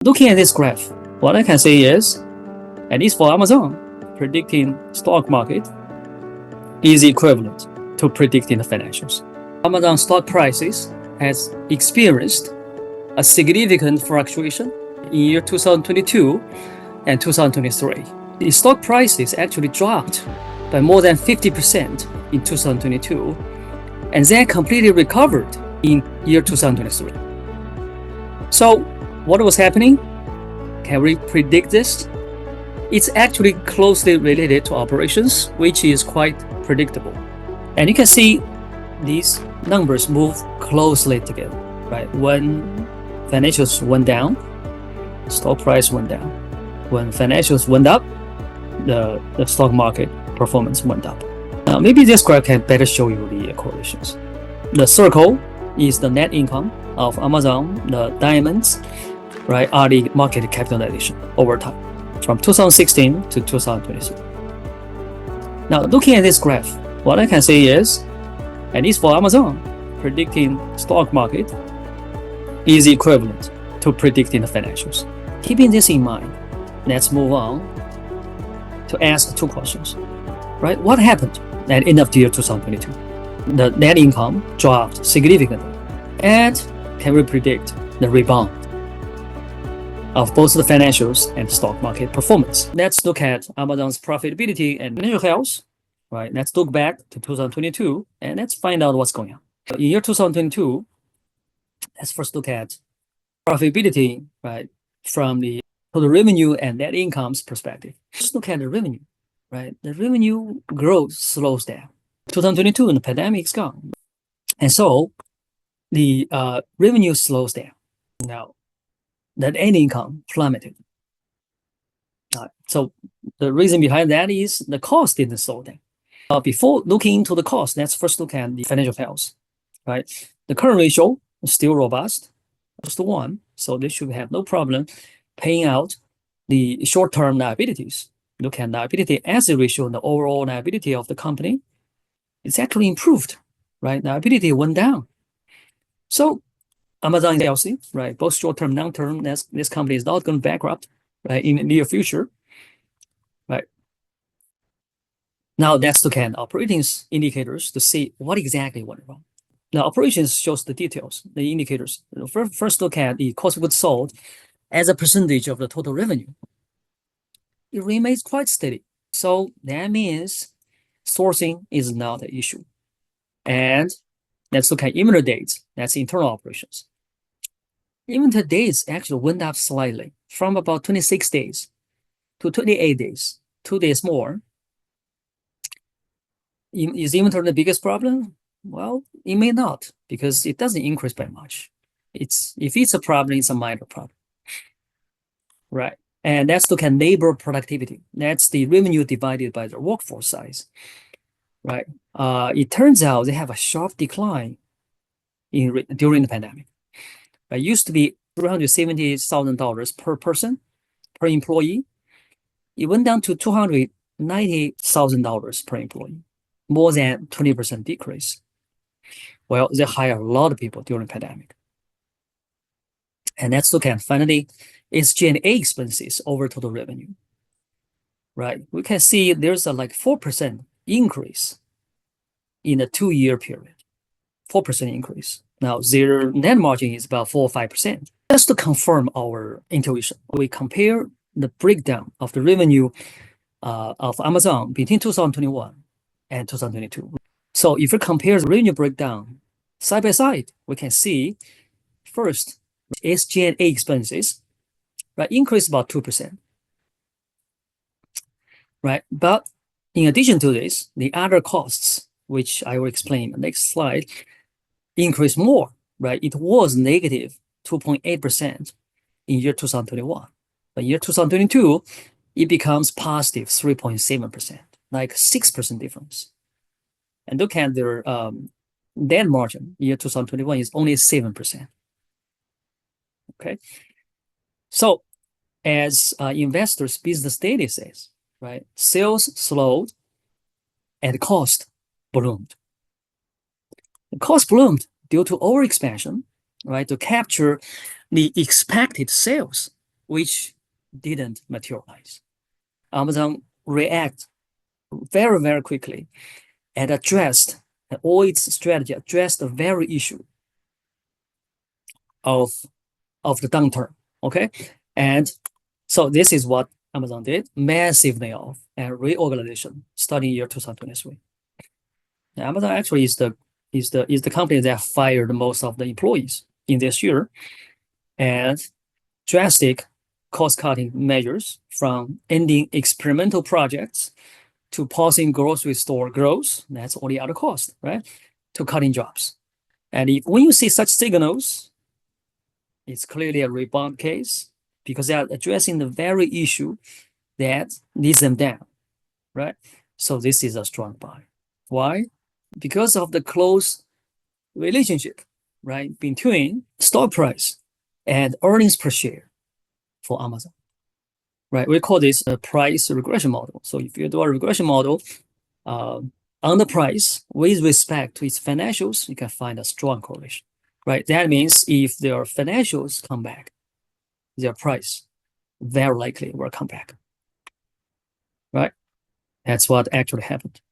looking at this graph, what I can say is, at least for Amazon, predicting stock market is equivalent to predicting the financials. Amazon stock prices has experienced a significant fluctuation in year 2022 and 2023. The stock prices actually dropped by more than 50% in 2022 and then completely recovered in year 2023. So what was happening? Can we predict this? It's actually closely related to operations, which is quite predictable. And you can see these numbers move closely together, right? When financials went down, stock price went down. When financials went up, the stock market performance went up. Now, maybe this graph can better show you the correlations. The circle is the net income of Amazon. The diamonds, right, are the market capitalization over time from 2016 to 2023. Now, looking at this graph, what I can say is, at least for Amazon, predicting stock market is equivalent to predicting the financials. Keeping this in mind, let's move on to ask two questions, right? What happened at the end of the year 2022? The net income dropped significantly. And can we predict the rebound of both the financials and stock market performance? Let's look at Amazon's profitability and financial health, right? Let's look back to 2022 and let's find out what's going on. In year 2022, let's first look at profitability, right, from the total revenue and net income's perspective. Let's look at the revenue, right? The revenue growth slows down. 2022, and the pandemic is gone. And so the revenue slows down. Now, the net income plummeted. So the reason behind that is the cost didn't slow down. Before looking into the cost, let's first look at the financial health, right? The current ratio is still robust, close to 1, so they should have no problem paying out the short-term liabilities. Look at liability asset ratio and the overall liability of the company. It's actually improved, right? Liability went down. So Amazon is healthy, right? Both short-term, long-term. This company is not going bankrupt, right, in the near future, right? Now let's look at operating indicators to see what exactly went wrong. Now operations shows the details, the indicators. First look at the cost of goods sold as a percentage of the total revenue. It remains quite steady. So that means sourcing is not an issue. And let's look at inventory days. That's internal operations. Inventory days actually went up slightly from about 26 days to 28 days, 2 days more. Is inventory the biggest problem? Well, it may not, because it doesn't increase by much. If it's a problem, it's a minor problem, right? And let's look at labor productivity. That's the revenue divided by the workforce size, right? It turns out they have a sharp decline during the pandemic. It used to be $370,000 per person, per employee. It went down to $290,000 per employee, more than 20% decrease. Well, they hire a lot of people during the pandemic. And let's look at, finally, SG&A expenses over total revenue, right? We can see there's a 4% increase in a 2-year period, 4% increase. Now, their net margin is about 4 or 5%. Just to confirm our intuition, we compare the breakdown of the revenue of Amazon between 2021 and 2022. So if we compare the revenue breakdown side by side, we can see first SG&A expenses, right, increased about 2%, right? But in addition to this, the other costs, which I will explain in the next slide, increased more, right? It was negative 2.8% in year 2021. But year 2022, it becomes positive 3.7%, like 6% difference. And look at their net margin. Year 2021 is only 7%. Okay. So as investors' business data says, right, sales slowed and cost ballooned. The cost ballooned due to overexpansion, right, to capture the expected sales which didn't materialize. Amazon reacted very, very quickly and addressed all its strategy, addressed the very issue of the downturn. Okay. And so this is what Amazon did: massive layoff and reorganization starting year 2023. Amazon actually is the company that fired most of the employees in this year, and drastic cost-cutting measures, from ending experimental projects to pausing grocery store growth, that's all the other cost, right? To cutting jobs. And when you see such signals, it's clearly a rebound case, because they are addressing the very issue that leads them down, right? So this is a strong buy. Why? Because of the close relationship, right, between stock price and earnings per share for Amazon, right? We call this a price regression model. So if you do a regression model on the price with respect to its financials, you can find a strong correlation, right? That means if their financials come back, their price very likely will come back, right? That's what actually happened.